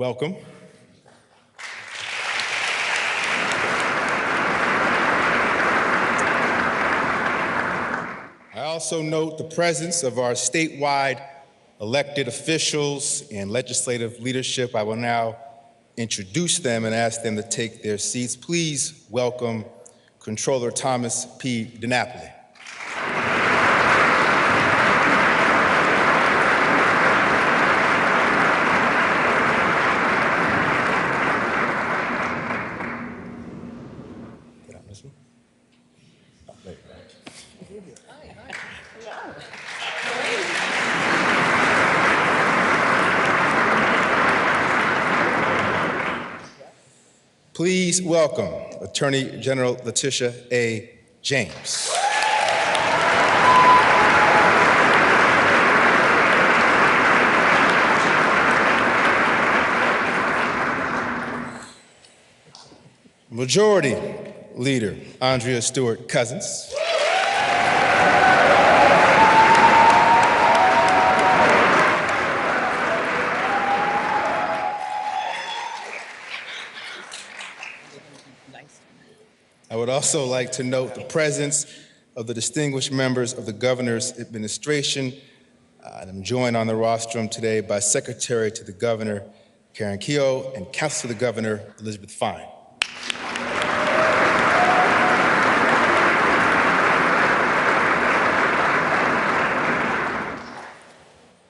Welcome. I also note the presence of our statewide elected officials and legislative leadership. I will now introduce them and ask them to take their seats. Please welcome Controller Thomas P. DiNapoli. Please welcome Attorney General Letitia A. James. Majority Leader Andrea Stewart Cousins. I would also like to note the presence of the distinguished members of the governor's administration. I'm joined on the rostrum today by Secretary to the Governor, Karen Keogh, and Counsel to the Governor, Elizabeth Fine.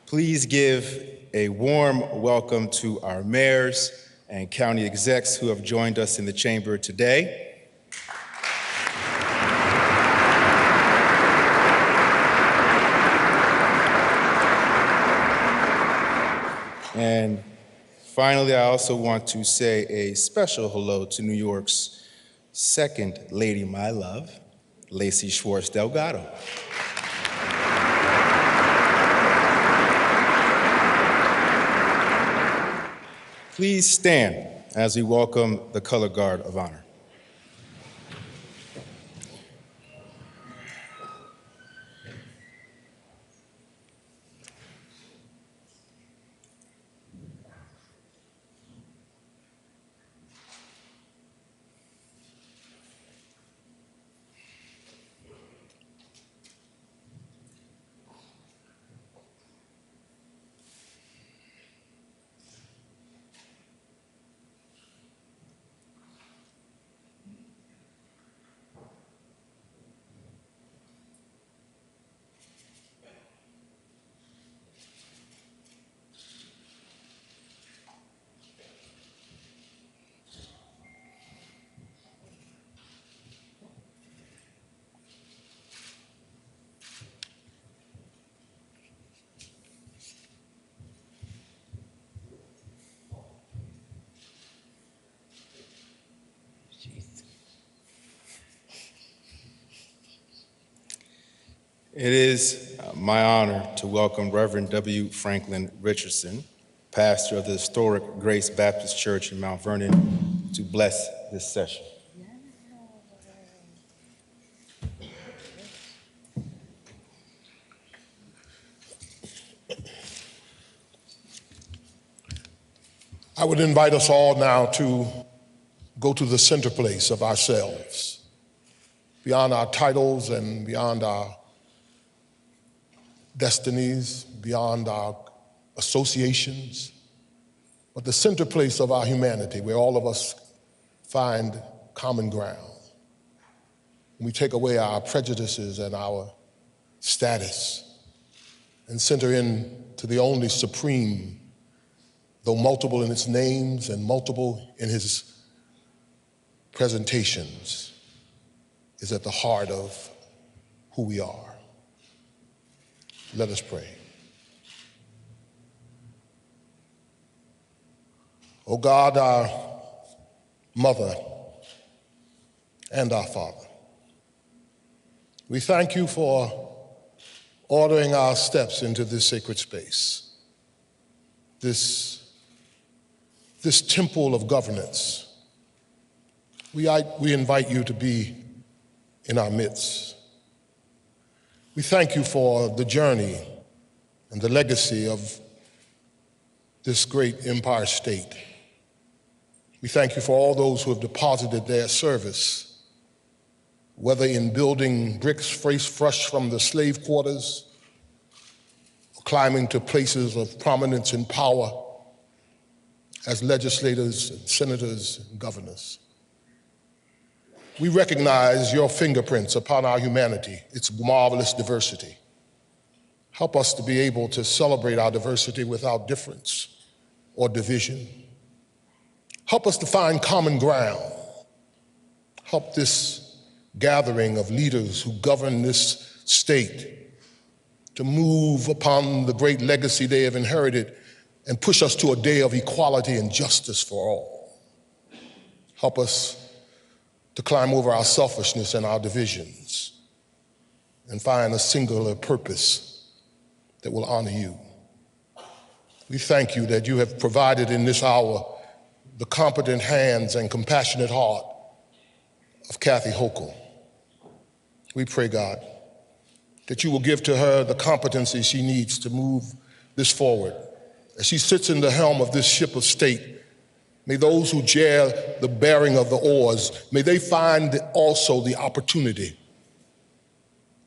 Please give a warm welcome to our mayors and county execs who have joined us in the chamber today. And finally, I also want to say a special hello to New York's second lady, my love, Lacey Schwartz Delgado. Please stand as we welcome the Color Guard of Honor. It is my honor to welcome Reverend W. Franklin Richardson, pastor of the historic Grace Baptist Church in Mount Vernon, to bless this session. I would invite us all now to go to the center place of ourselves, beyond our titles and beyond our destinies, beyond our associations, but the center place of our humanity where all of us find common ground. We take away our prejudices and our status and center in to the only supreme, though multiple in its names and multiple in his presentations, is at the heart of who we are. Let us pray. O God, our mother and our father, we thank you for ordering our steps into this sacred space, this temple of governance. We invite you to be in our midst. We thank you for the journey and the legacy of this great empire state. We thank you for all those who have deposited their service, whether in building bricks fresh from the slave quarters, or climbing to places of prominence and power as legislators and senators and governors. We recognize your fingerprints upon our humanity, its marvelous diversity. Help us to be able to celebrate our diversity without difference or division. Help us to find common ground. Help this gathering of leaders who govern this state to move upon the great legacy they have inherited and push us to a day of equality and justice for all. Help us to climb over our selfishness and our divisions and find a singular purpose that will honor you. We thank you that you have provided in this hour the competent hands and compassionate heart of Kathy Hochul. We pray, God, that you will give to her the competency she needs to move this forward. As she sits in the helm of this ship of state, may those who share the bearing of the oars, may they find also the opportunity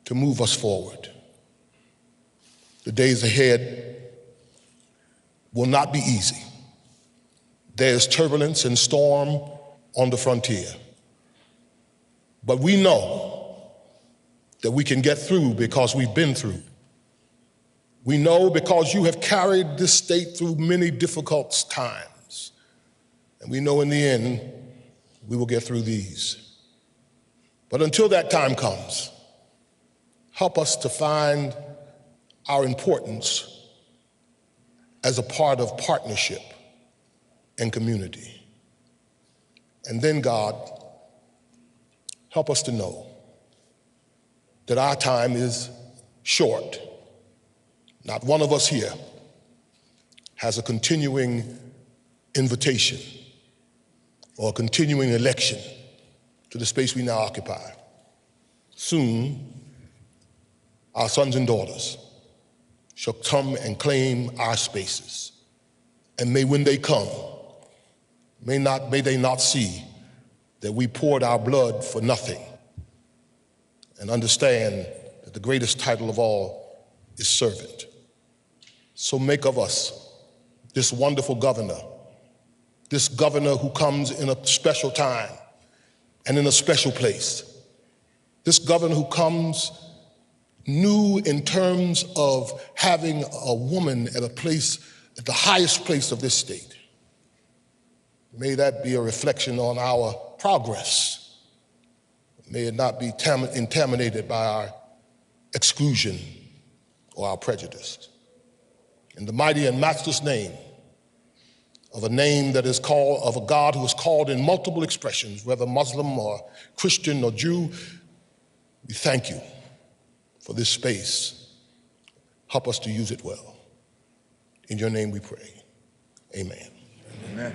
to move us forward. The days ahead will not be easy. There's turbulence and storm on the frontier. But we know that we can get through because we've been through. We know because you have carried this state through many difficult times. And we know in the end, we will get through these. But until that time comes, help us to find our importance as a part of partnership and community. And then, God, help us to know that our time is short. Not one of us here has a continuing invitation or a continuing election to the space we now occupy. Soon, our sons and daughters shall come and claim our spaces. And may when they come, may they not see that we poured our blood for nothing, and understand that the greatest title of all is servant. So make of us this wonderful governor, this governor who comes in a special time and in a special place, this governor who comes new in terms of having a woman at the highest place of this state. May that be a reflection on our progress. May it not be contaminated by our exclusion or our prejudice. In the mighty and matchless name of a name that is called, of a God who is called in multiple expressions, whether Muslim or Christian or Jew, we thank you for this space. Help us to use it well. In your name we pray. Amen. Amen.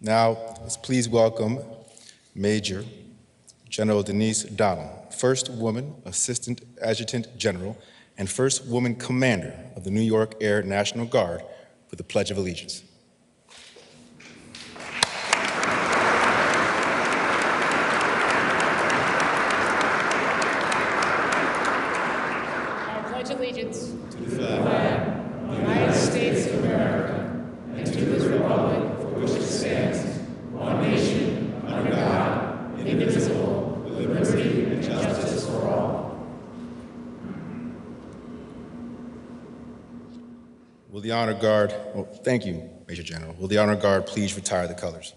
Now, let's please welcome Major General Denise Donald, first woman Assistant Adjutant General and first woman Commander of the New York Air National Guard, for the Pledge of Allegiance. I pledge allegiance to the flag of the United States of America and to this republic for which it stands, one nation, under God, indivisible, with liberty and justice for all. Will the Honor Guard, thank you, Major General. Will the Honor Guard please retire the colors?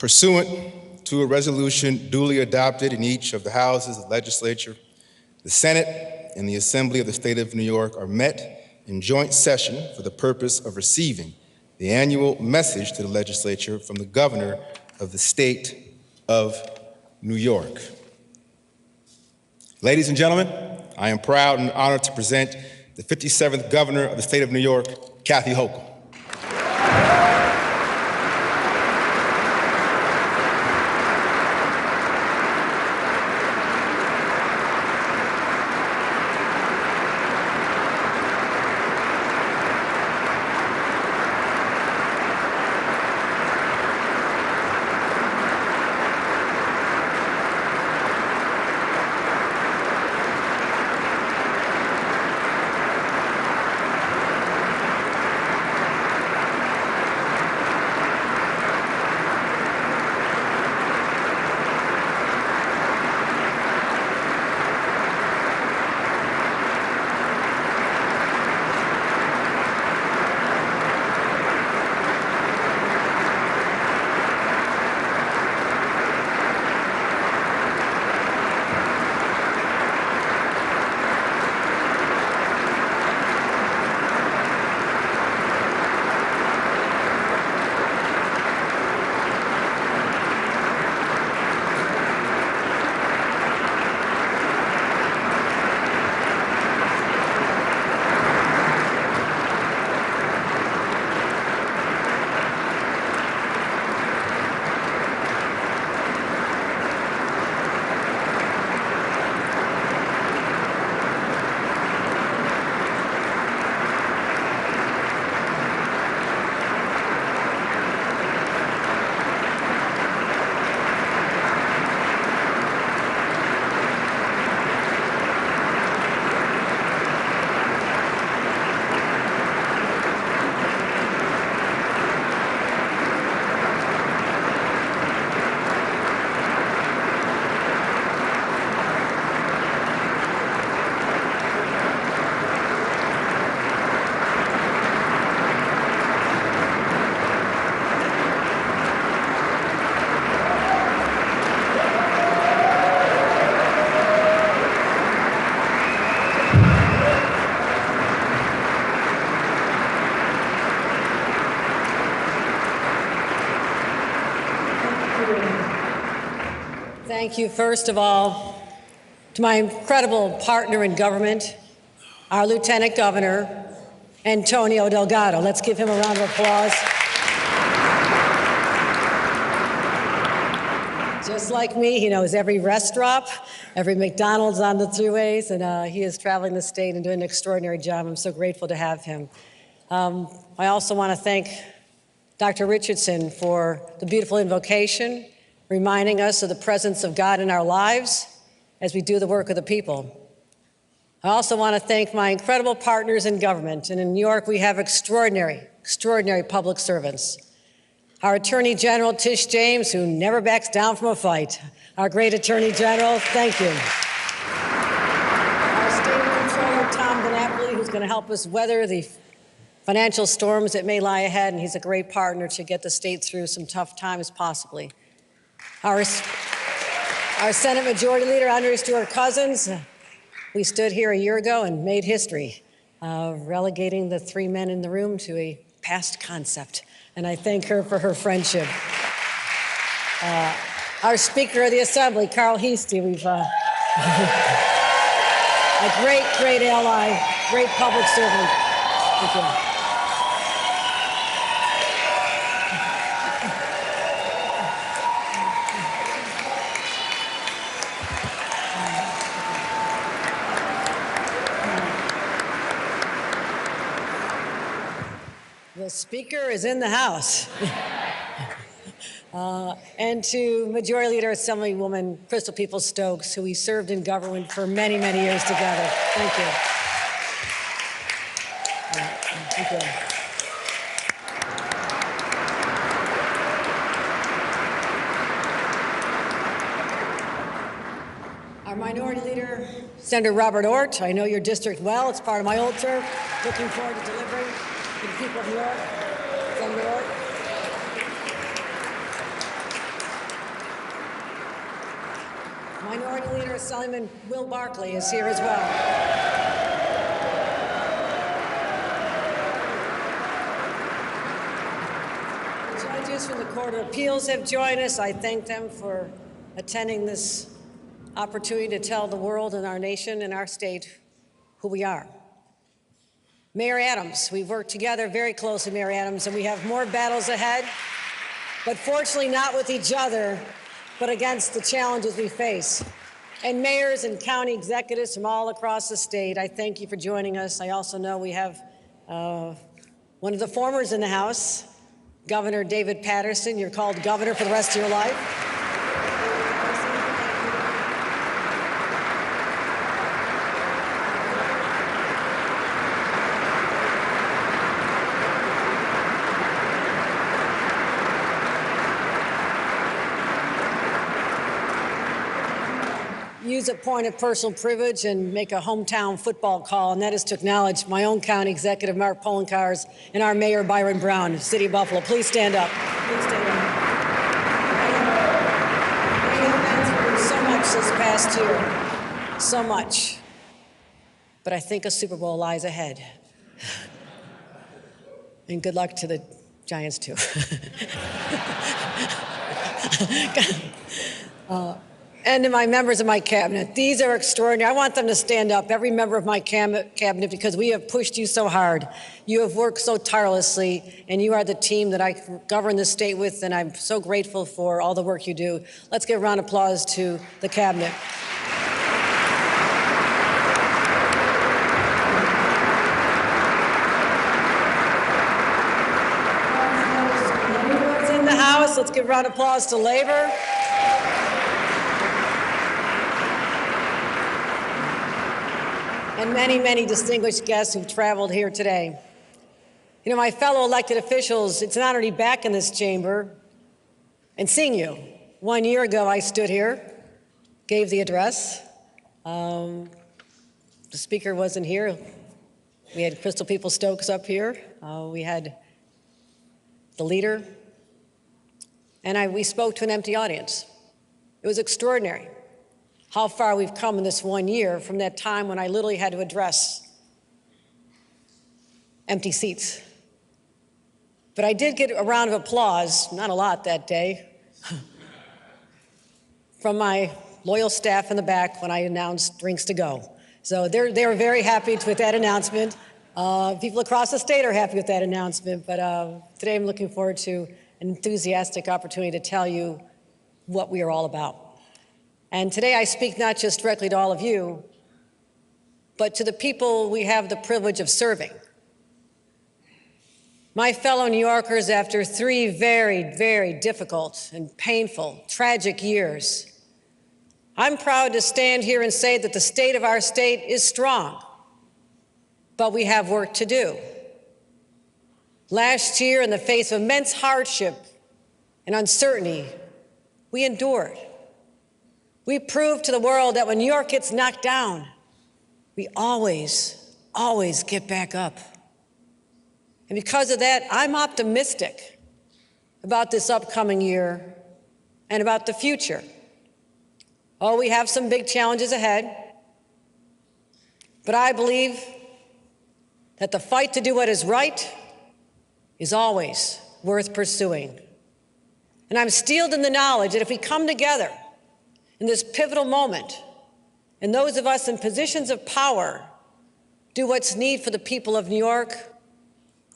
Pursuant to a resolution duly adopted in each of the houses of the legislature, the Senate and the Assembly of the State of New York are met in joint session for the purpose of receiving the annual message to the legislature from the governor of the State of New York. Ladies and gentlemen, I am proud and honored to present the 57th Governor of the State of New York, Kathy Hochul. Thank you, first of all, to my incredible partner in government, our Lieutenant Governor, Antonio Delgado. Let's give him a round of applause. Just like me, he knows every rest stop, every McDonald's on the thruways, and he is traveling the state and doing an extraordinary job. I'm so grateful to have him. I also want to thank Dr. Richardson for the beautiful invocation, reminding us of the presence of God in our lives as we do the work of the people. I also want to thank my incredible partners in government, and in New York we have extraordinary public servants. Our Attorney General, Tish James, who never backs down from a fight. Our great Attorney General, thank you. Our State Controller, Tom DiNapoli, who's going to help us weather the financial storms that may lie ahead, and he's a great partner to get the state through some tough times possibly. Our Senate Majority Leader, Andre Stewart Cousins. We stood here a year ago and made history, relegating the three men in the room to a past concept, and I thank her for her friendship. Our Speaker of the Assembly, Carl Heastie, we've a great ally, great public servant. Thank you. The Speaker is in the House. And to Majority Leader Assemblywoman Crystal Peoples-Stokes, who we served in government for many, many years together. Thank you. Thank you. Our Minority Leader, Senator Robert Ort. I know your district well. It's part of my old turf. Looking forward to delivering to the people of New York. Senator Ort. Minority Leader Assemblyman Will Barkley is here as well. Judges from the Court of Appeals have joined us. I thank them for attending this opportunity to tell the world and our nation and our state who we are. Mayor Adams, we've worked together very closely, Mayor Adams, and we have more battles ahead, but fortunately not with each other, but against the challenges we face. And mayors and county executives from all across the state, I thank you for joining us. I also know we have one of the formers in the House, Governor David Patterson. You're called governor for the rest of your life. Use a point of personal privilege and make a hometown football call, and that is to acknowledge my own county executive, Mark Poloncarz, and our mayor, Byron Brown, City of Buffalo. Please stand up. Please stand up. We have been through so much this past year, so much. But I think a Super Bowl lies ahead. And good luck to the Giants, too. And to my members of my cabinet, these are extraordinary. I want them to stand up, every member of my cabinet, because we have pushed you so hard. You have worked so tirelessly, and you are the team that I govern the state with, and I'm so grateful for all the work you do. Let's give a round of applause to the cabinet. Everyone's in the House. Let's give a round of applause to Labor. And many, many distinguished guests who've traveled here today. You know, my fellow elected officials, it's an honor to be back in this chamber and seeing you. 1 year ago, I stood here, gave the address. The speaker wasn't here. We had Crystal Peoples-Stokes up here. We had the leader. And we spoke to an empty audience. It was extraordinary how far we've come in this 1 year from that time when I literally had to address empty seats. But I did get a round of applause, not a lot that day, from my loyal staff in the back when I announced drinks to go. So they were very happy with that announcement. People across the state are happy with that announcement, but today I'm looking forward to an enthusiastic opportunity to tell you what we are all about. And today I speak not just directly to all of you, but to the people we have the privilege of serving. My fellow New Yorkers, after 3 very, very difficult and painful, tragic years, I'm proud to stand here and say that the state of our state is strong, but we have work to do. Last year, in the face of immense hardship and uncertainty, we endured. We proved to the world that when New York gets knocked down, we always, always get back up. And because of that, I'm optimistic about this upcoming year and about the future. Oh, we have some big challenges ahead, but I believe that the fight to do what is right is always worth pursuing. And I'm steeled in the knowledge that if we come together in this pivotal moment, and those of us in positions of power do what's needed for the people of New York,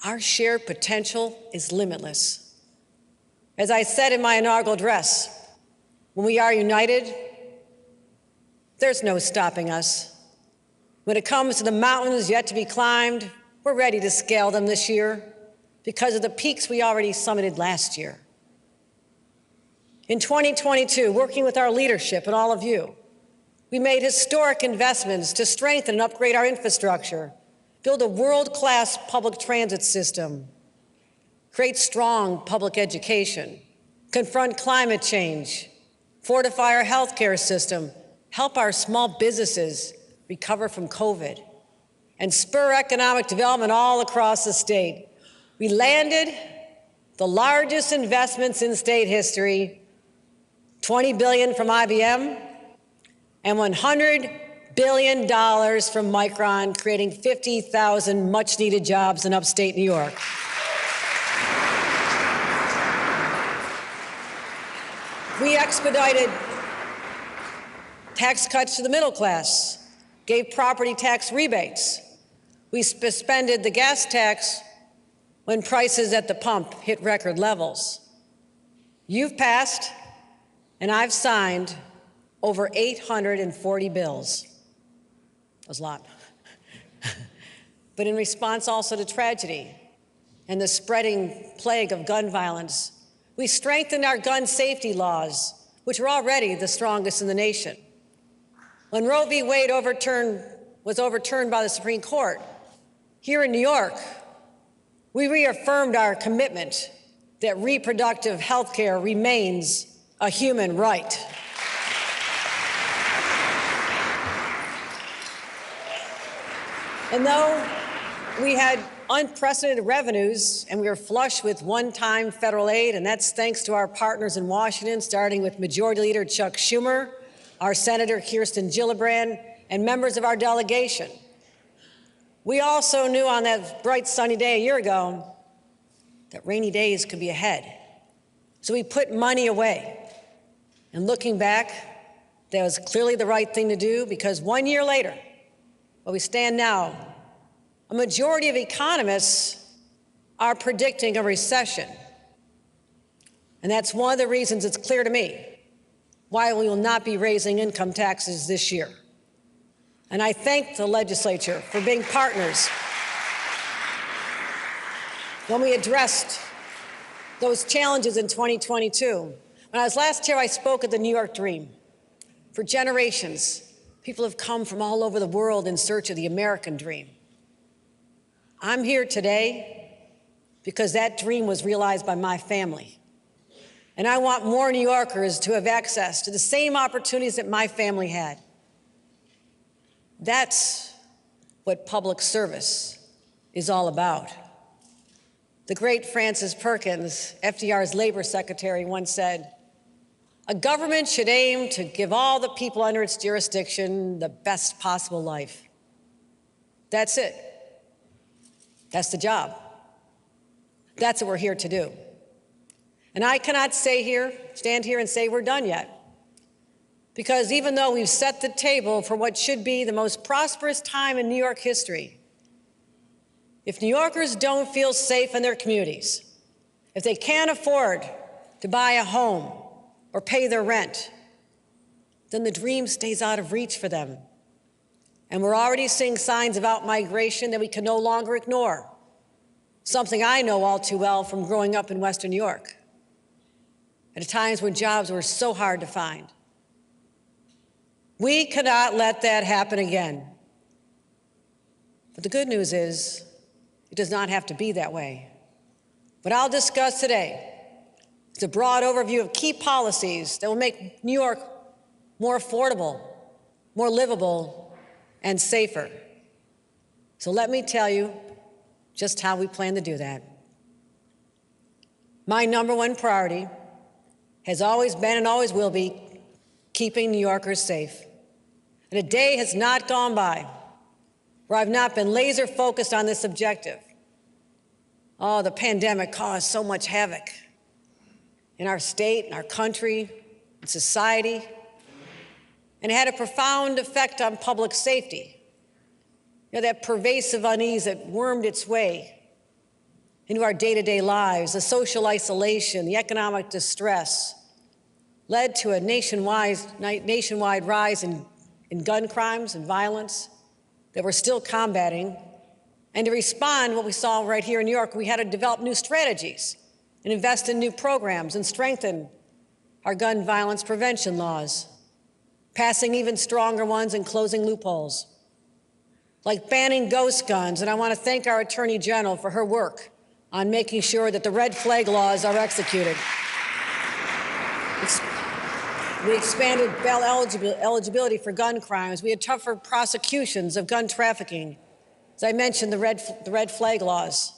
our shared potential is limitless. As I said in my inaugural address, when we are united, there's no stopping us. When it comes to the mountains yet to be climbed, we're ready to scale them this year because of the peaks we already summited last year. In 2022, working with our leadership and all of you, we made historic investments to strengthen and upgrade our infrastructure, build a world-class public transit system, create strong public education, confront climate change, fortify our healthcare system, help our small businesses recover from COVID, and spur economic development all across the state. We landed the largest investments in state history, $20 billion from IBM, and $100 billion from Micron, creating 50,000 much-needed jobs in upstate New York. We expedited tax cuts to the middle class, gave property tax rebates. We suspended the gas tax when prices at the pump hit record levels. You've passed, and I've signed, over 840 bills. That was a lot. But in response also to tragedy and the spreading plague of gun violence, we strengthened our gun safety laws, which are already the strongest in the nation. When Roe v. Wade was overturned by the Supreme Court, here in New York, we reaffirmed our commitment that reproductive health care remains a human right. And though we had unprecedented revenues and we were flush with one-time federal aid, and that's thanks to our partners in Washington, starting with Majority Leader Chuck Schumer, our Senator Kirsten Gillibrand, and members of our delegation. We also knew on that bright sunny day a year ago that rainy days could be ahead. So we put money away. And looking back, that was clearly the right thing to do, because 1 year later, where we stand now, a majority of economists are predicting a recession. And that's one of the reasons it's clear to me why we will not be raising income taxes this year. And I thank the legislature for being partners when we addressed those challenges in 2022. When I was last here, I spoke at the New York Dream. For generations, people have come from all over the world in search of the American dream. I'm here today because that dream was realized by my family. And I want more New Yorkers to have access to the same opportunities that my family had. That's what public service is all about. The great Francis Perkins, FDR's labor secretary, once said, "A government should aim to give all the people under its jurisdiction the best possible life." That's it. That's the job. That's what we're here to do. And I cannot stand here and say we're done yet. Because even though we've set the table for what should be the most prosperous time in New York history, if New Yorkers don't feel safe in their communities, if they can't afford to buy a home or pay their rent, then the dream stays out of reach for them. And we're already seeing signs of outmigration that we can no longer ignore, something I know all too well from growing up in Western New York, at times when jobs were so hard to find. We cannot let that happen again. But the good news is, it does not have to be that way. What I'll discuss today is a broad overview of key policies that will make New York more affordable, more livable, and safer. So let me tell you just how we plan to do that. My number one priority has always been and always will be keeping New Yorkers safe. And a day has not gone by where I've not been laser focused on this objective. Oh, the pandemic caused so much havoc in our state, in our country, in society, and had a profound effect on public safety. You know, that pervasive unease that wormed its way into our day-to-day lives, the social isolation, the economic distress, led to a nationwide rise in gun crimes and violence that we're still combating. And to respond to what we saw right here in New York, we had to develop new strategies and invest in new programs and strengthen our gun violence prevention laws, passing even stronger ones and closing loopholes, like banning ghost guns. And I want to thank our Attorney General for her work on making sure that the red flag laws are executed. We expanded bail eligibility for gun crimes. We had tougher prosecutions of gun trafficking. As I mentioned, the red flag laws.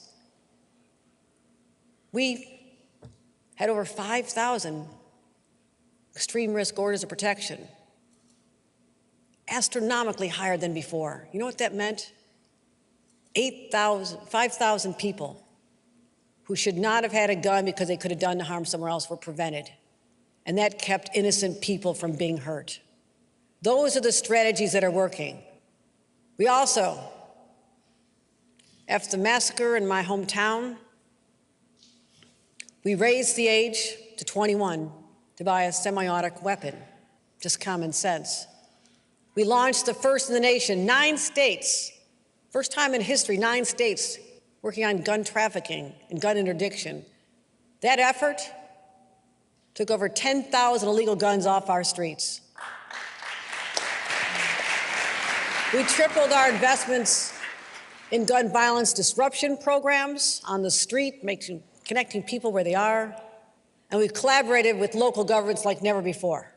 We had over 5,000 extreme risk orders of protection. astronomically higher than before. You know what that meant? 5,000 people who should not have had a gun because they could have done harm somewhere else were prevented. And that kept innocent people from being hurt. Those are the strategies that are working. We also, after the massacre in my hometown, we raised the age to 21 to buy a semi-automatic weapon, just common sense. We launched the first in the nation, 9 states, first time in history, 9 states working on gun trafficking and gun interdiction. That effort took over 10,000 illegal guns off our streets. We tripled our investments in gun violence disruption programs on the street, connecting people where they are. And we've collaborated with local governments like never before.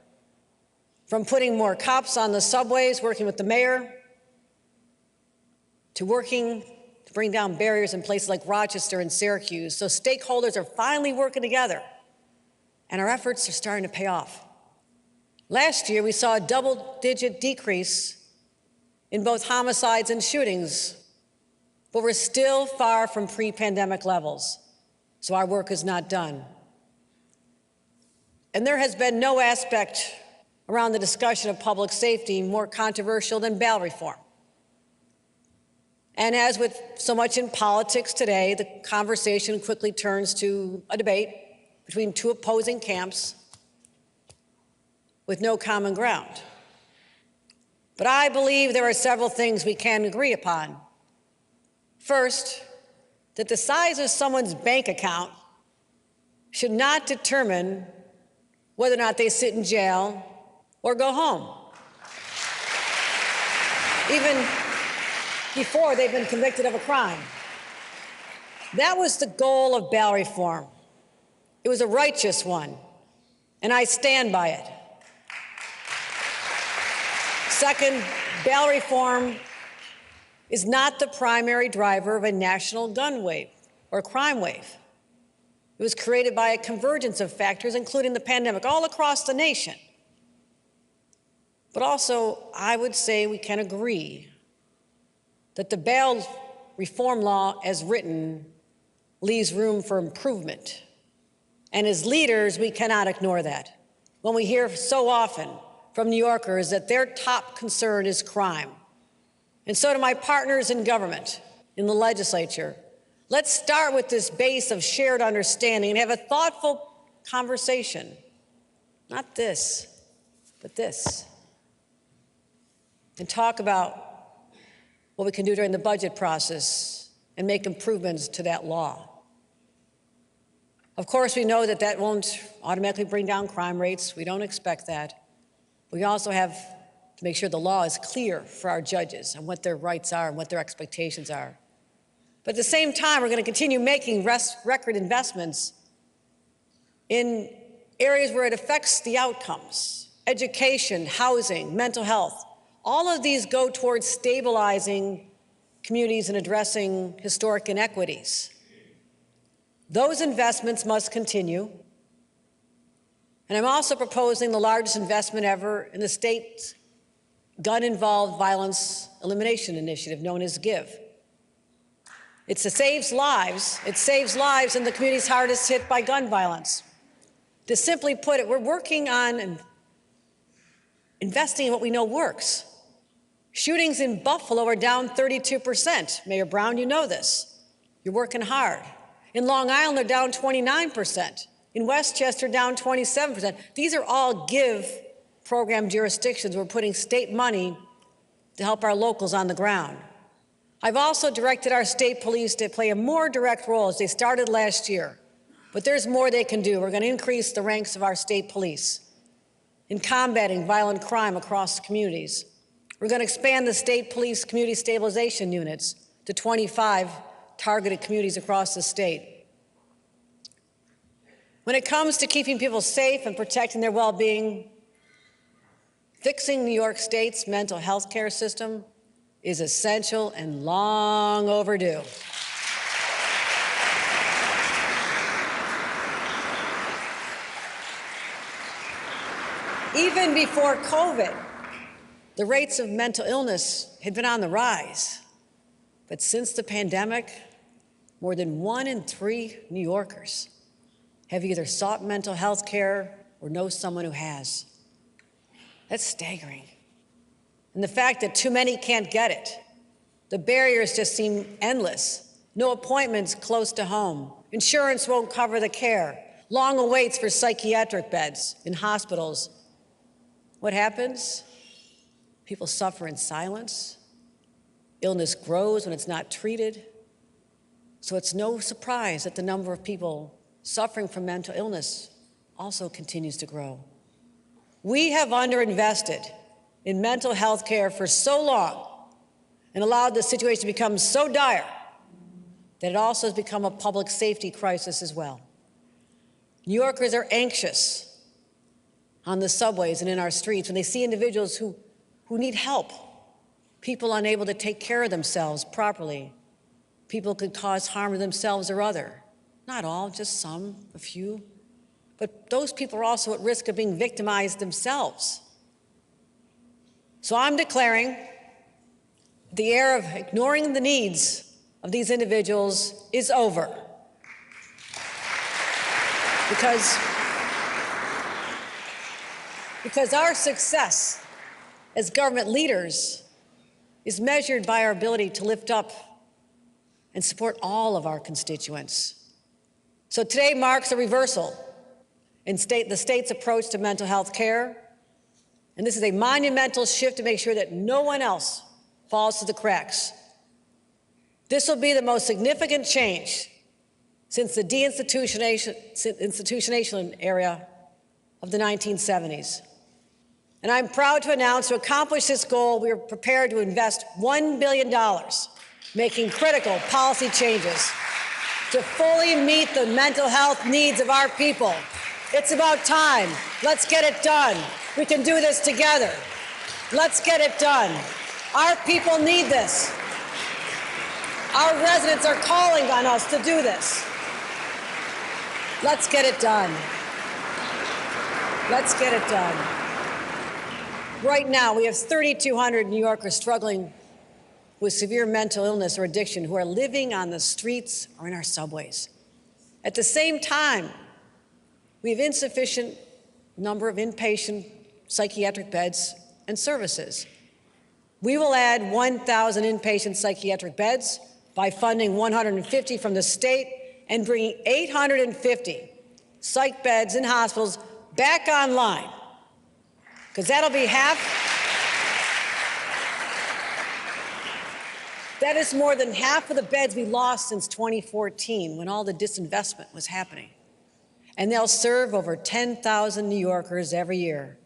From putting more cops on the subways, working with the mayor, to working to bring down barriers in places like Rochester and Syracuse. So stakeholders are finally working together, and our efforts are starting to pay off. Last year, we saw a double-digit decrease in both homicides and shootings, but we're still far from pre-pandemic levels, so our work is not done. And there has been no aspect around the discussion of public safety more controversial than bail reform. And as with so much in politics today, the conversation quickly turns to a debate between 2 opposing camps with no common ground. But I believe there are several things we can agree upon. First, that the size of someone's bank account should not determine whether or not they sit in jail or go home, even before they've been convicted of a crime. That was the goal of bail reform. It was a righteous one, and I stand by it. Second, bail reform is not the primary driver of a national gun wave or crime wave. It was created by a convergence of factors, including the pandemic, all across the nation. But also, I would say we can agree that the bail reform law as written leaves room for improvement. And as leaders, we cannot ignore that. When we hear so often from New Yorkers that their top concern is crime. And so to my partners in government, in the legislature, let's start with this base of shared understanding and have a thoughtful conversation. Not this, but this. And talk about what we can do during the budget process and make improvements to that law. Of course, we know that that won't automatically bring down crime rates. We don't expect that. We also have to make sure the law is clear for our judges and what their rights are and what their expectations are. But at the same time, we're going to continue making record investments in areas where it affects the outcomes: education, housing, mental health. All of these go towards stabilizing communities and addressing historic inequities. Those investments must continue. And I'm also proposing the largest investment ever in the state's gun-involved violence elimination initiative, known as GIVE. It saves lives. It saves lives in the communities hardest hit by gun violence. To simply put it, we're working on investing in what we know works. Shootings in Buffalo are down 32%. Mayor Brown, you know this. You're working hard. In Long Island, they're down 29%. In Westchester, down 27%. These are all GIVE program jurisdictions. We're putting state money to help our locals on the ground. I've also directed our state police to play a more direct role, as they started last year. But there's more they can do. We're going to increase the ranks of our state police in combating violent crime across communities. We're going to expand the state police community stabilization units to 25 targeted communities across the state. When it comes to keeping people safe and protecting their well-being, fixing New York State's mental health care system is essential and long overdue. Even before COVID, The rates of mental illness had been on the rise, but since the pandemic, more than 1 in 3 New Yorkers have either sought mental health care or know someone who has. That's staggering. And the fact that too many can't get it. The barriers just seem endless. No appointments close to home. Insurance won't cover the care. Long waits for psychiatric beds in hospitals. What happens? People suffer in silence. Illness grows when it's not treated. So it's no surprise that the number of people suffering from mental illness also continues to grow. We have underinvested in mental health care for so long and allowed the situation to become so dire that it also has become a public safety crisis as well. New Yorkers are anxious on the subways and in our streets when they see individuals who need help, people unable to take care of themselves properly. People could cause harm to themselves or other. Not all, just some, a few. But those people are also at risk of being victimized themselves. So I'm declaring the era of ignoring the needs of these individuals is over. Because our success as government leaders is measured by our ability to lift up and support all of our constituents. So today marks a reversal in the state's approach to mental health care. And this is a monumental shift to make sure that no one else falls through the cracks. This will be the most significant change since the deinstitutionalization era of the 1970s. And I'm proud to announce to accomplish this goal, we are prepared to invest $1 billion, making critical policy changes to fully meet the mental health needs of our people. It's about time. Let's get it done. We can do this together. Let's get it done. Our people need this. Our residents are calling on us to do this. Let's get it done. Let's get it done. Right now, we have 3,200 New Yorkers struggling with severe mental illness or addiction who are living on the streets or in our subways. At the same time, we have insufficient number of inpatient psychiatric beds and services. We will add 1,000 inpatient psychiatric beds by funding 150 from the state and bringing 850 psych beds in hospitals back online, because that'll be half. That is more than half of the beds we lost since 2014 when all the disinvestment was happening. And they'll serve over 10,000 New Yorkers every year.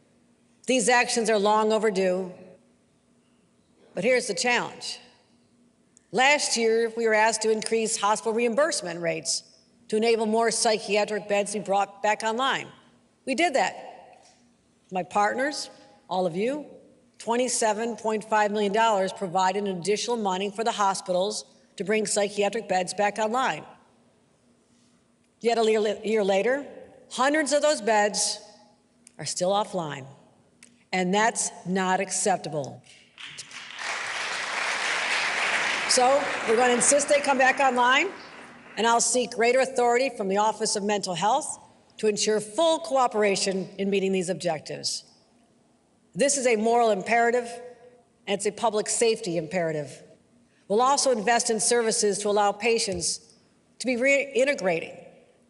These actions are long overdue, but here's the challenge. Last year, we were asked to increase hospital reimbursement rates to enable more psychiatric beds to be brought back online. We did that. My partners, all of you, $27.5 million provided additional money for the hospitals to bring psychiatric beds back online. Yet a year later, hundreds of those beds are still offline, and that's not acceptable. So we're going to insist they come back online, and I'll seek greater authority from the Office of Mental Health to ensure full cooperation in meeting these objectives. This is a moral imperative, and it's a public safety imperative. We'll also invest in services to allow patients to be reintegrating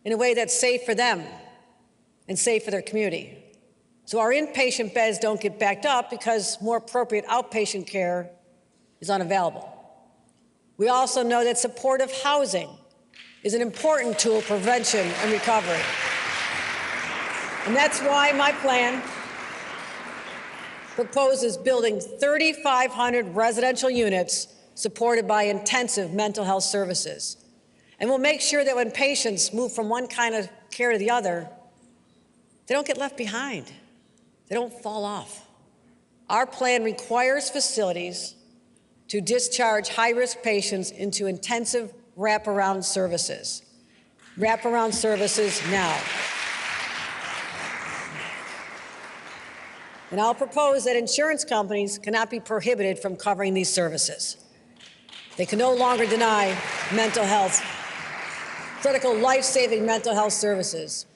in a way that's safe for them and safe for their community. So our inpatient beds don't get backed up because more appropriate outpatient care is unavailable. We also know that supportive housing is an important tool for prevention and recovery. And that's why my plan proposes building 3,500 residential units supported by intensive mental health services. And we'll make sure that when patients move from one kind of care to the other, they don't get left behind. They don't fall off. Our plan requires facilities to discharge high-risk patients into intensive wraparound services. Wraparound services now. And I'll propose that insurance companies cannot be prohibited from covering these services. They can no longer deny mental health, critical life-saving mental health services.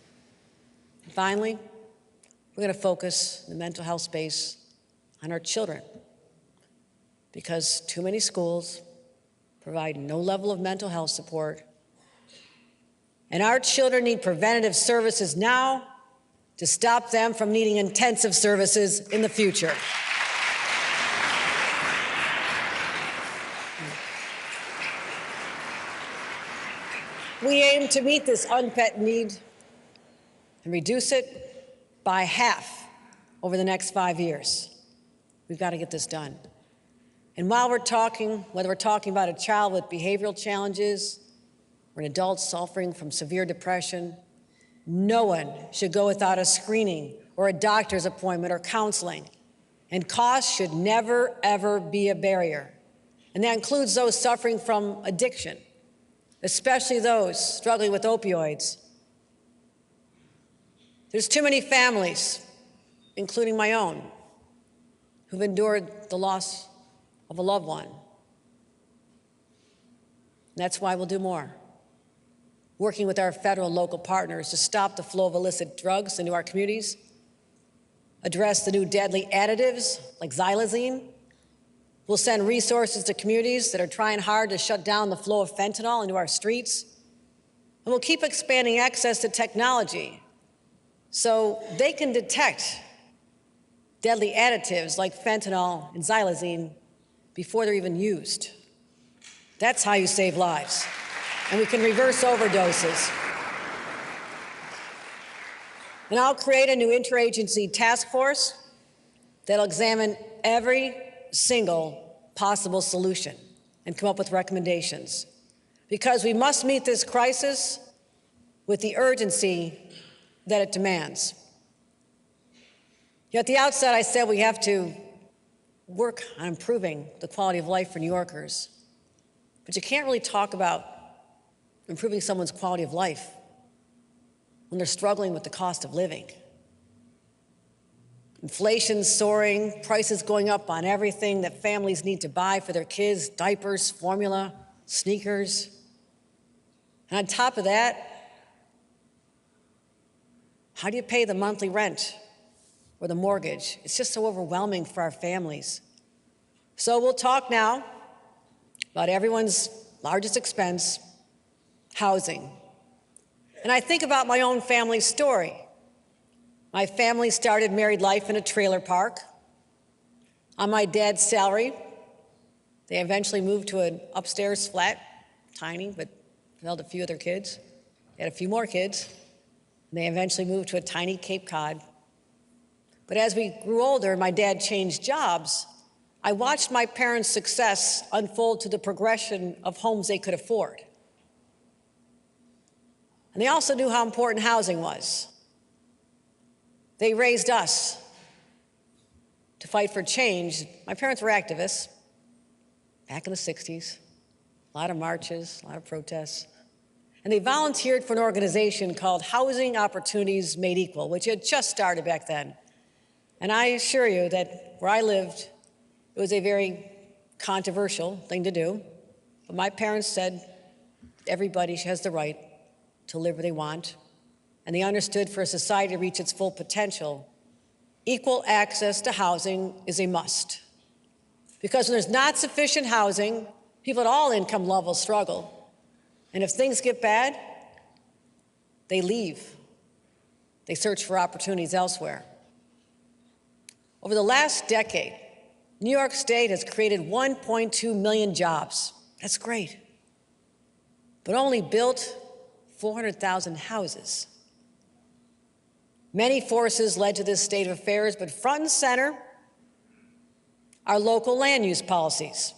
And finally, we're going to focus in the mental health space on our children, because too many schools provide no level of mental health support, and our children need preventative services now to stop them from needing intensive services in the future. We aim to meet this unmet need and reduce it by half over the next 5 years. We've got to get this done. And while we're talking, whether we're talking about a child with behavioral challenges or an adult suffering from severe depression, no one should go without a screening or a doctor's appointment or counseling. And cost should never, ever be a barrier. And that includes those suffering from addiction, especially those struggling with opioids. There's too many families, including my own, who've endured the loss of a loved one. And that's why we'll do more, working with our federal and local partners to stop the flow of illicit drugs into our communities, address the new deadly additives like xylazine. We'll send resources to communities that are trying hard to shut down the flow of fentanyl into our streets. And we'll keep expanding access to technology so they can detect deadly additives like fentanyl and xylazine before they're even used. That's how you save lives. And we can reverse overdoses. And I'll create a new interagency task force that'll examine every single possible solution and come up with recommendations. Because we must meet this crisis with the urgency that it demands. At the outset, I said we have to work on improving the quality of life for New Yorkers. But you can't really talk about improving someone's quality of life when they're struggling with the cost of living. Inflation's soaring, prices going up on everything that families need to buy for their kids, diapers, formula, sneakers. And on top of that, how do you pay the monthly rent or the mortgage? It's just so overwhelming for our families. So we'll talk now about everyone's largest expense, housing. And I think about my own family story. My family started married life in a trailer park. On my dad's salary, they eventually moved to an upstairs flat, tiny, but held a few other kids. They had a few more kids. And they eventually moved to a tiny Cape Cod. But as we grew older, my dad changed jobs. I watched my parents' success unfold to the progression of homes they could afford. And they also knew how important housing was. They raised us to fight for change. My parents were activists back in the 60s, a lot of marches, a lot of protests. And they volunteered for an organization called Housing Opportunities Made Equal, which had just started back then. And I assure you that where I lived, it was a very controversial thing to do. But my parents said everybody has the right to live where they want. And they understood for a society to reach its full potential, equal access to housing is a must. Because when there's not sufficient housing, people at all income levels struggle. And if things get bad, they leave. They search for opportunities elsewhere. Over the last decade, New York State has created 1.2 million jobs. That's great. But only built 400,000 houses. Many forces led to this state of affairs, but front and center are local land use policies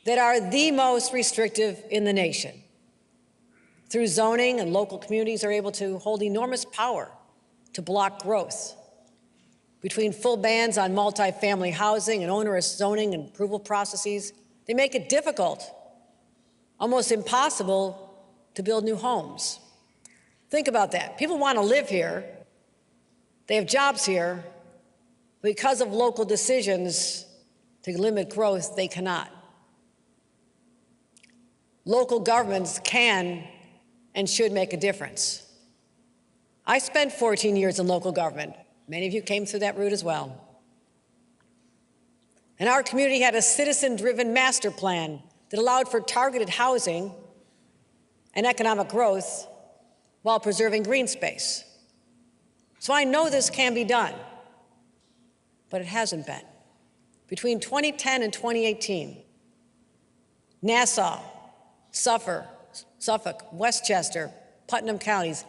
that are the most restrictive in the nation. Through zoning, and local communities are able to hold enormous power to block growth. Between full bans on multifamily housing and onerous zoning and approval processes, they make it difficult, almost impossible, to build new homes. Think about that. People want to live here, they have jobs here, Because of local decisions to limit growth, they cannot. Local governments can and should make a difference. I spent 14 years in local government. Many of you came through that route as well. And our community had a citizen-driven master plan that allowed for targeted housing and economic growth while preserving green space. So I know this can be done, but it hasn't been. Between 2010 and 2018, Nassau, Suffolk, Westchester, Putnam counties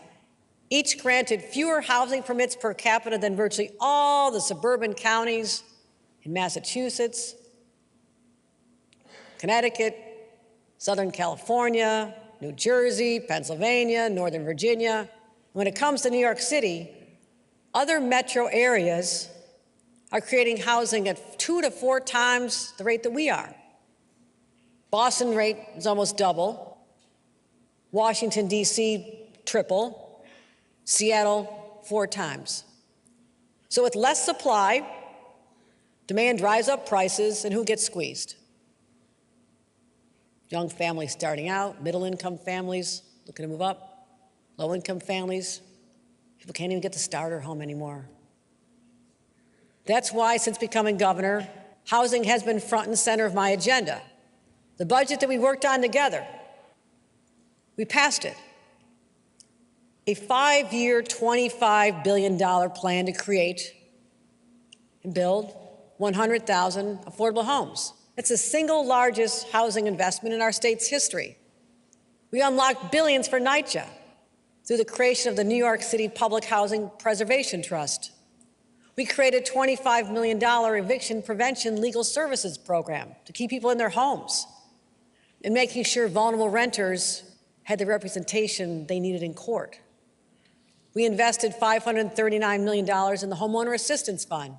each granted fewer housing permits per capita than virtually all the suburban counties in Massachusetts, Connecticut, Southern California, New Jersey, Pennsylvania, Northern Virginia. When it comes to New York City, other metro areas are creating housing at 2 to 4 times the rate that we are. Boston rate is almost double. Washington, D.C., triple. Seattle, 4 times. So with less supply, demand drives up prices, and who gets squeezed? Young families starting out, middle-income families looking to move up, low-income families. People can't even get the starter home anymore. That's why, since becoming governor, housing has been front and center of my agenda. The budget that we worked on together, we passed it. A 5-year, $25 billion plan to create and build 100,000 affordable homes. It's the single largest housing investment in our state's history. We unlocked billions for NYCHA through the creation of the New York City Public Housing Preservation Trust. We created a $25 million eviction prevention legal services program to keep people in their homes and making sure vulnerable renters had the representation they needed in court. We invested $539 million in the Homeowner Assistance Fund.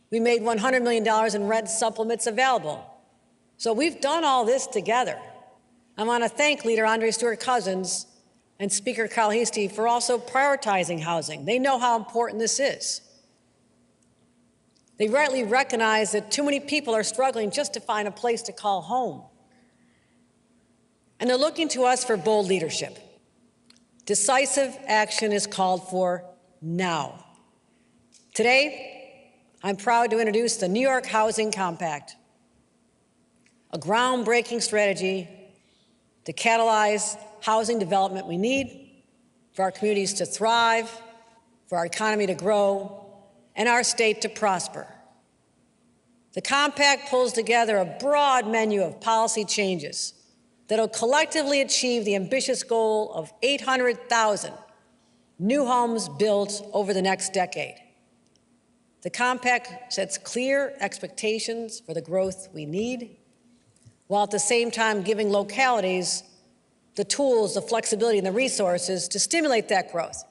We made $100 million in rent supplements available. So we've done all this together. I want to thank Leader Andre Stewart-Cousins and Speaker Kyle Heastie for also prioritizing housing. They know how important this is. They rightly recognize that too many people are struggling just to find a place to call home. And they're looking to us for bold leadership. Decisive action is called for now. Today, I'm proud to introduce the New York Housing Compact, a groundbreaking strategy to catalyze housing development we need for our communities to thrive, for our economy to grow, and our state to prosper. The compact pulls together a broad menu of policy changes that will collectively achieve the ambitious goal of 800,000 new homes built over the next decade. The compact sets clear expectations for the growth we need, while at the same time giving localities the tools, the flexibility, and the resources to stimulate that growth.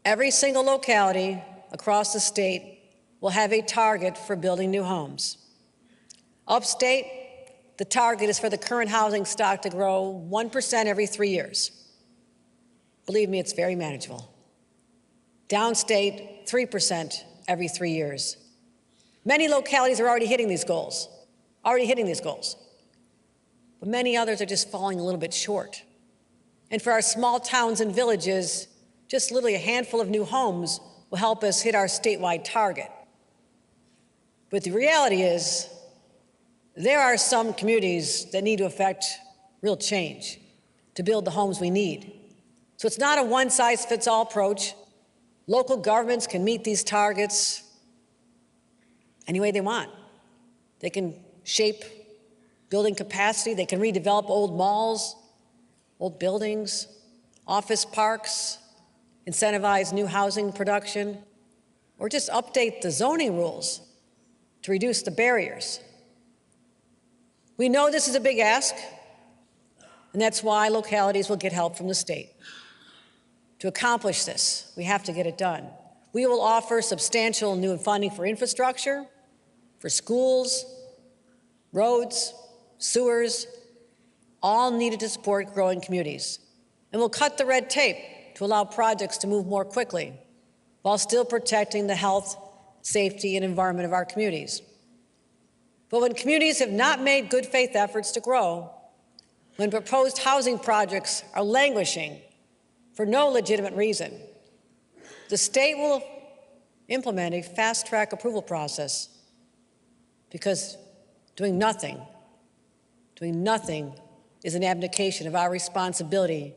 Every single locality across the state will have a target for building new homes. Upstate, the target is for the current housing stock to grow 1% every 3 years. Believe me, it's very manageable. Downstate, 3% every 3 years. Many localities are already hitting these goals. But many others are just falling a little bit short. And for our small towns and villages, just literally a handful of new homes will help us hit our statewide target. But the reality is, there are some communities that need to affect real change to build the homes we need. So it's not a one-size-fits-all approach. Local governments can meet these targets any way they want. They can shape building capacity. They can redevelop old malls, old buildings, office parks, incentivize new housing production, or just update the zoning rules to reduce the barriers. We know this is a big ask, and that's why localities will get help from the state. To accomplish this, we have to get it done. We will offer substantial new funding for infrastructure, for schools, roads, sewers, all needed to support growing communities. And we'll cut the red tape to allow projects to move more quickly. while still protecting the health, safety, and environment of our communities. But when communities have not made good faith efforts to grow, when proposed housing projects are languishing for no legitimate reason, the state will implement a fast-track approval process, because doing nothing is an abdication of our responsibility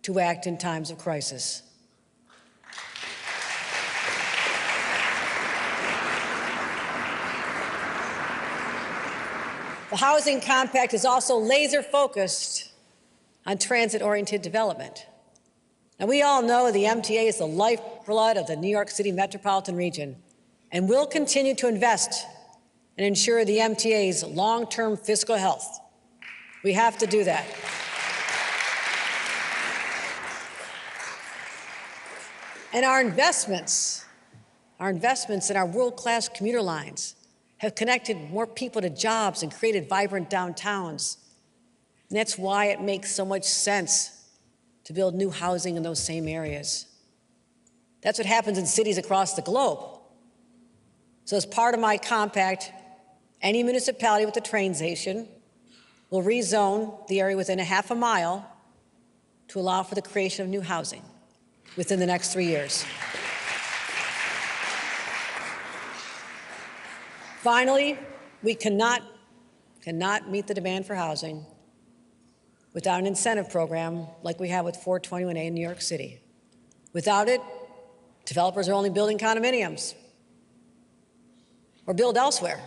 to act in times of crisis. The Housing Compact is also laser-focused on transit-oriented development. Now, we all know the MTA is the lifeblood of the New York City metropolitan region, and we'll continue to invest and ensure the MTA's long-term fiscal health. We have to do that. And our investments in our world-class commuter lines have connected more people to jobs and created vibrant downtowns. And that's why it makes so much sense to build new housing in those same areas. That's what happens in cities across the globe. So as part of my compact, any municipality with a train station will rezone the area within a half a mile to allow for the creation of new housing within the next 3 years. Finally, we cannot meet the demand for housing without an incentive program like we have with 421A in New York City. Without it, developers are only building condominiums or build elsewhere,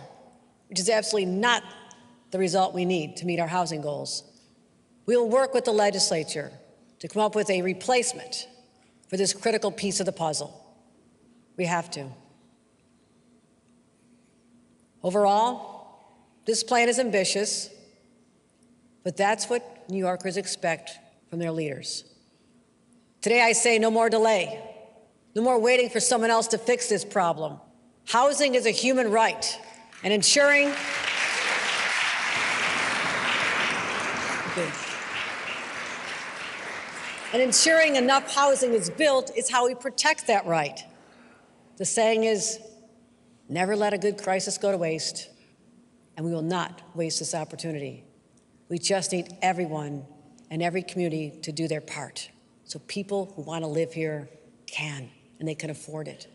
which is absolutely not the result we need to meet our housing goals. We will work with the legislature to come up with a replacement for this critical piece of the puzzle. We have to. Overall, this plan is ambitious, but that's what New Yorkers expect from their leaders. Today I say no more delay, no more waiting for someone else to fix this problem. Housing is a human right, and ensuring enough housing is built is how we protect that right. The saying is, never let a good crisis go to waste, and we will not waste this opportunity. We just need everyone and every community to do their part, so people who want to live here can, and they can afford it.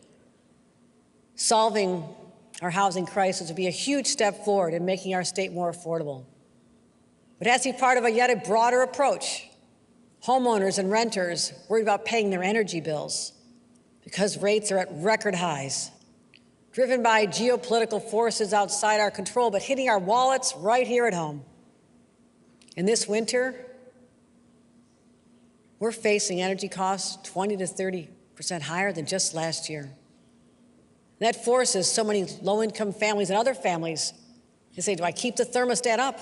Solving our housing crisis would be a huge step forward in making our state more affordable. But it has to be part of a yet broader approach. Homeowners and renters worried about paying their energy bills because rates are at record highs, driven by geopolitical forces outside our control, but hitting our wallets right here at home. And this winter, we're facing energy costs 20 to 30% higher than just last year. And that forces so many low-income families and other families to say, do I keep the thermostat up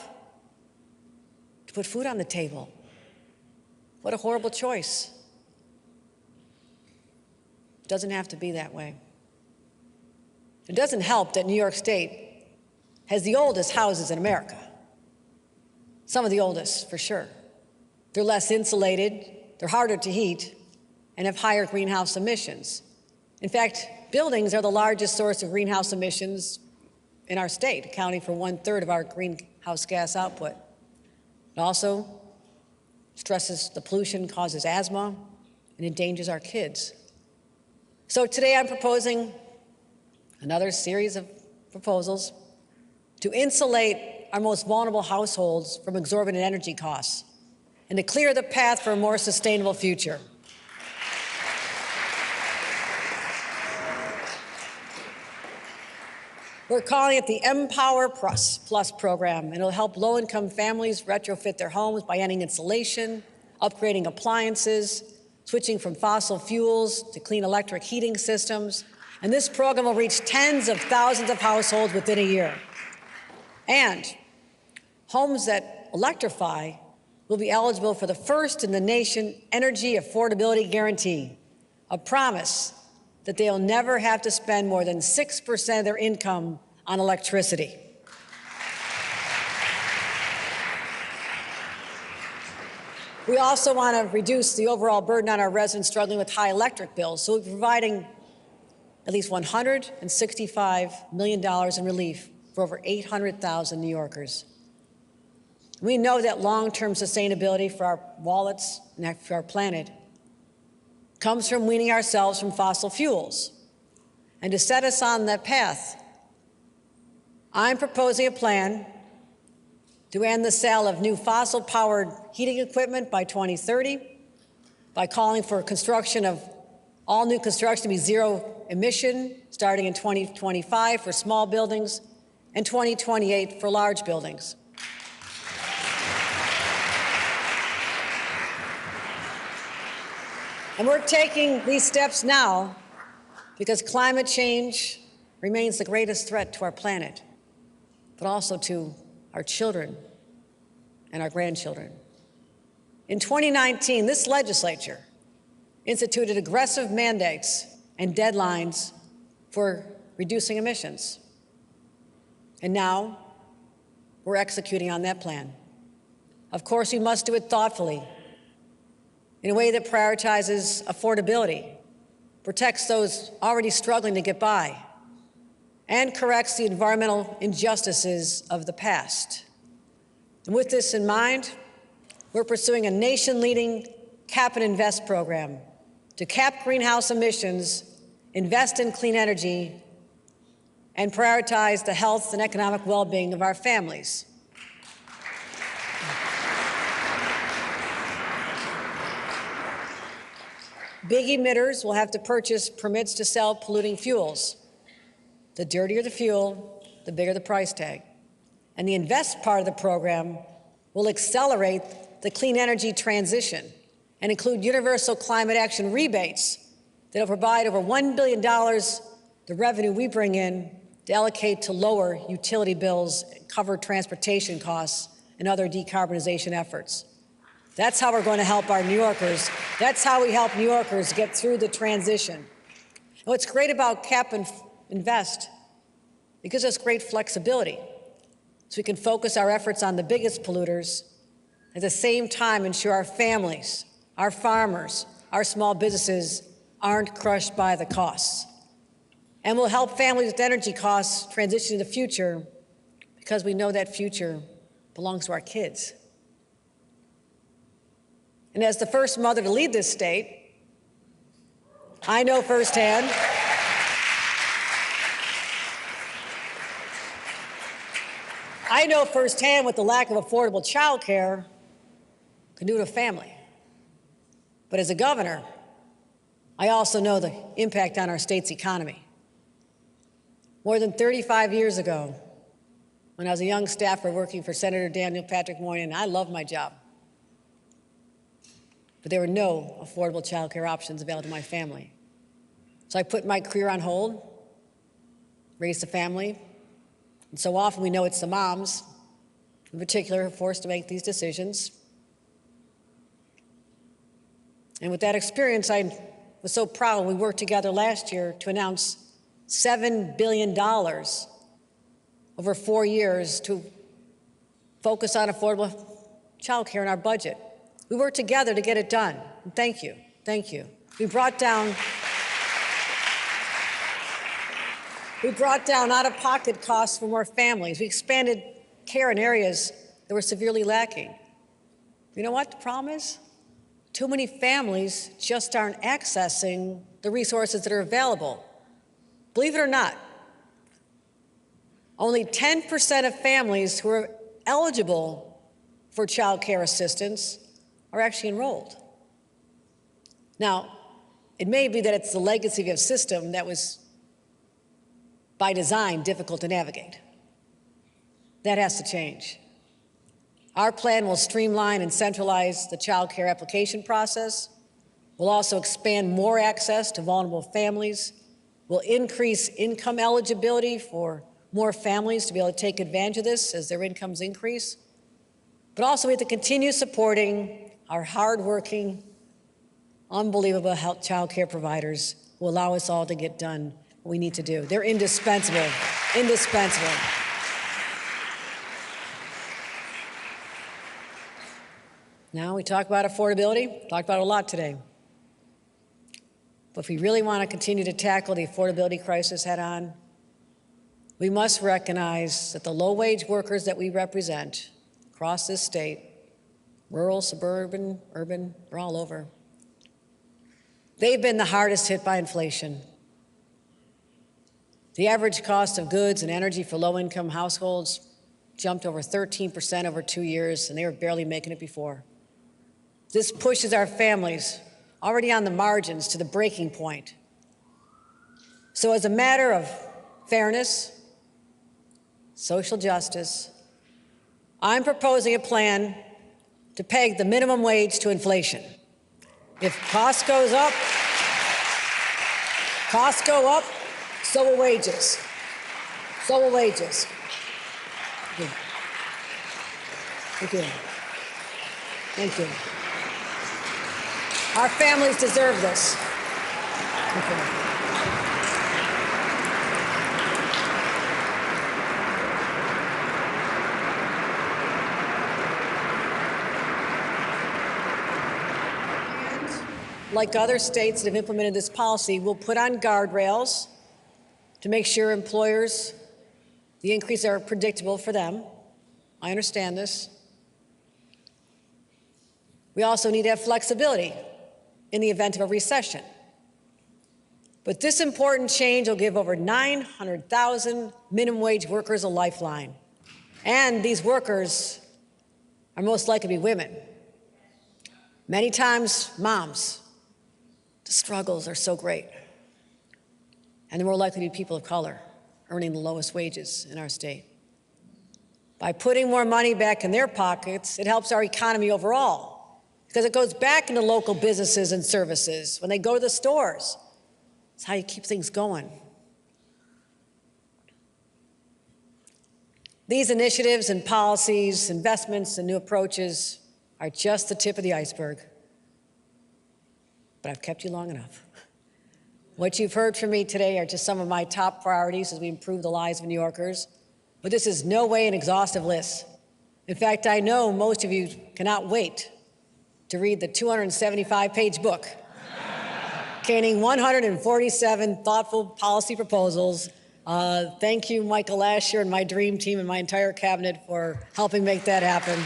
to put food on the table? What a horrible choice. It doesn't have to be that way. It doesn't help that New York State has the oldest houses in America. Some of the oldest, for sure. They're less insulated, they're harder to heat, and have higher greenhouse emissions. In fact, buildings are the largest source of greenhouse emissions in our state, accounting for 1/3 of our greenhouse gas output. It also stresses the pollution, causes asthma, and endangers our kids. So today I'm proposing another series of proposals to insulate our most vulnerable households from exorbitant energy costs and to clear the path for a more sustainable future. We're calling it the Empower Plus program, and it'll help low-income families retrofit their homes by ending insulation, upgrading appliances, switching from fossil fuels to clean electric heating systems. And this program will reach tens of thousands of households within a year. And homes that electrify will be eligible for the first in the nation energy affordability guarantee, a promise that they'll never have to spend more than 6% of their income on electricity. We also want to reduce the overall burden on our residents struggling with high electric bills, so we're providing at least $165 million in relief for over 800,000 New Yorkers. We know that long-term sustainability for our wallets and for our planet comes from weaning ourselves from fossil fuels. And to set us on that path, I'm proposing a plan to end the sale of new fossil-powered heating equipment by 2030, by calling for construction of all new construction to be zero emission starting in 2025 for small buildings and 2028 for large buildings. And we're taking these steps now because climate change remains the greatest threat to our planet, but also to our children and our grandchildren. In 2019, this legislature instituted aggressive mandates and deadlines for reducing emissions. And now we're executing on that plan. Of course, we must do it thoughtfully, in a way that prioritizes affordability, protects those already struggling to get by, and corrects the environmental injustices of the past. And with this in mind, we're pursuing a nation-leading cap and invest program to cap greenhouse emissions, invest in clean energy, and prioritize the health and economic well-being of our families. Big emitters will have to purchase permits to sell polluting fuels. The dirtier the fuel, the bigger the price tag. And the invest part of the program will accelerate the clean energy transition and include universal climate action rebates that will provide over $1 billion, the revenue we bring in, to allocate to lower utility bills, cover transportation costs, and other decarbonization efforts. That's how we're going to help our New Yorkers. That's how we help New Yorkers get through the transition. And what's great about Cap and Invest, it gives us great flexibility, so we can focus our efforts on the biggest polluters, at the same time ensure our families, our farmers, our small businesses aren't crushed by the costs. And we'll help families with energy costs transition to the future, because we know that future belongs to our kids. And as the first mother to lead this state, I know firsthand what the lack of affordable child care can do to a family. But as a governor, I also know the impact on our state's economy. More than 35 years ago, when I was a young staffer working for Senator Daniel Patrick Moynihan, I loved my job. But there were no affordable child care options available to my family. So I put my career on hold, raised a family, and so often we know it's the moms, in particular, who are forced to make these decisions. And with that experience, I was so proud when we worked together last year to announce $7 billion over 4 years to focus on affordable child care in our budget. We worked together to get it done. And thank you. Thank you. We brought down out-of-pocket costs for more families. We expanded care in areas that were severely lacking. You know what the problem is? Too many families just aren't accessing the resources that are available. Believe it or not, only 10% of families who are eligible for child care assistance are actually enrolled. Now, it may be that it's the legacy of a system that was, by design, difficult to navigate. That has to change. Our plan will streamline and centralize the child care application process. We'll also expand more access to vulnerable families. We'll increase income eligibility for more families to be able to take advantage of this as their incomes increase. But also, we have to continue supporting our hardworking, unbelievable child care providers who allow us all to get done what we need to do. They're indispensable, indispensable. Now we talk about affordability, talked about it a lot today. But if we really want to continue to tackle the affordability crisis head-on, we must recognize that the low-wage workers that we represent across this state, rural, suburban, urban, they're all over, they've been the hardest hit by inflation. The average cost of goods and energy for low-income households jumped over 13% over 2 years, and they were barely making it before. This pushes our families already on the margins to the breaking point. So as a matter of fairness, social justice, I'm proposing a plan to peg the minimum wage to inflation. If cost goes up, so will wages. So will wages. Thank you. Thank you. Our families deserve this. Thank you. Like other states that have implemented this policy, we'll put on guardrails to make sure employers, the increases are predictable for them. I understand this. We also need to have flexibility in the event of a recession. But this important change will give over 900,000 minimum wage workers a lifeline. And these workers are most likely to be women. Many times, moms. The struggles are so great. And they're more likely to be people of color, earning the lowest wages in our state. By putting more money back in their pockets, it helps our economy overall, because it goes back into local businesses and services when they go to the stores. It's how you keep things going. These initiatives and policies, investments and new approaches are just the tip of the iceberg. But I've kept you long enough. What you've heard from me today are just some of my top priorities as we improve the lives of New Yorkers. But this is no way an exhaustive list. In fact, I know most of you cannot wait to read the 275-page book containing 147 thoughtful policy proposals. Thank you, Michael Lasher, and my dream team and my entire cabinet for helping make that happen.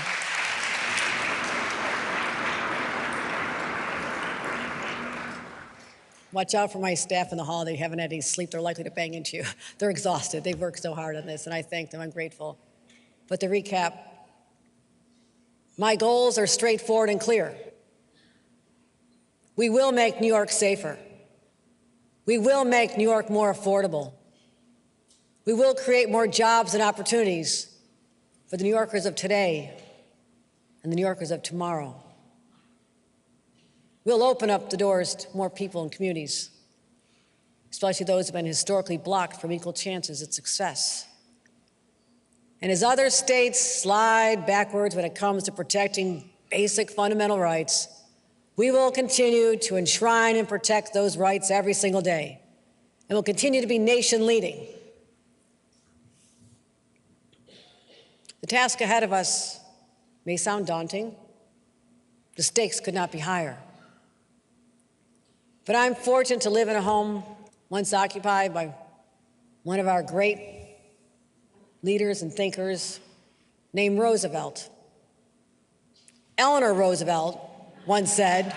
Watch out for my staff in the hall. They haven't had any sleep. They're likely to bang into you. They're exhausted. They've worked so hard on this, and I thank them. I'm grateful. But to recap, my goals are straightforward and clear. We will make New York safer. We will make New York more affordable. We will create more jobs and opportunities for the New Yorkers of today and the New Yorkers of tomorrow. We'll open up the doors to more people and communities, especially those who have been historically blocked from equal chances at success. And as other states slide backwards when it comes to protecting basic fundamental rights, we will continue to enshrine and protect those rights every single day, and will continue to be nation leading. The task ahead of us may sound daunting. The stakes could not be higher. But I'm fortunate to live in a home once occupied by one of our great leaders and thinkers named Roosevelt. Eleanor Roosevelt once said,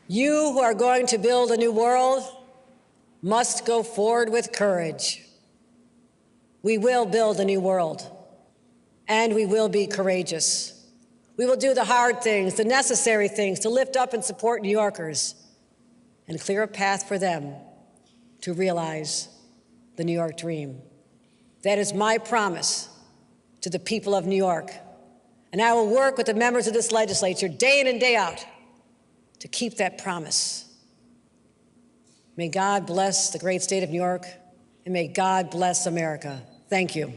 "You who are going to build a new world must go forward with courage." We will build a new world. And we will be courageous. We will do the hard things, the necessary things to lift up and support New Yorkers and clear a path for them to realize the New York dream. That is my promise to the people of New York. And I will work with the members of this legislature day in and day out to keep that promise. May God bless the great state of New York, and may God bless America. Thank you.